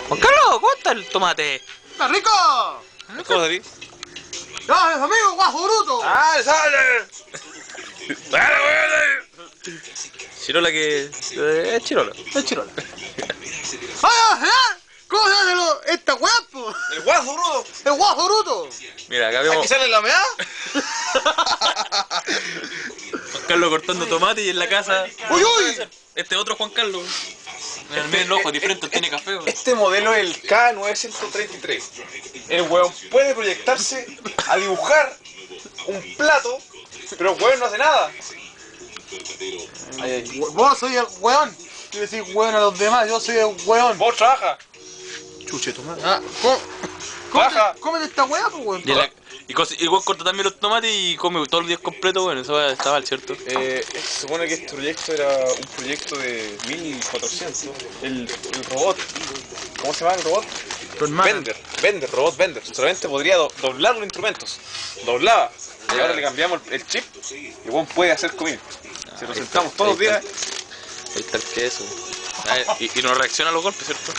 Juan Carlos, ¿cómo está el tomate? ¡Está rico! ¿Cómo salí? ¡Ah, amigo, guajo bruto! ¡Ah, sale! ¡Sale, weón! Chirola que... es chirola. Es chirola. ¡Ah, ¿cómo se hace esta weá, po? ¡El guaso bruto! ¡El guajo bruto! Mira, acá ¿Aquí vemos sale la meada? Juan Carlos cortando tomate y en la casa... ¡Uy, uy! Este otro Juan Carlos. Miren el ojo, diferente, tiene café. Weón. este modelo es el K933. El weón puede proyectarse a dibujar un plato, pero el weón no hace nada. Vos soy el weón. Yo decir weón a los demás, yo soy el weón. Vos trabaja. Chuche, tomate. Ah, Baja. cómete esta weá, pues weón. Y Juan corta también los tomates y come todos los días completo, bueno, eso está mal, ¿cierto? Se supone que este proyecto era un proyecto de 1400. El robot. ¿Cómo se llama el robot? Robot Vender. Solamente podría doblar los instrumentos. Doblaba. Y ahora le cambiamos el chip y el weón puede hacer comida. Si lo sentamos todos los días. Ahí está el queso. Y no reacciona a los golpes, ¿cierto?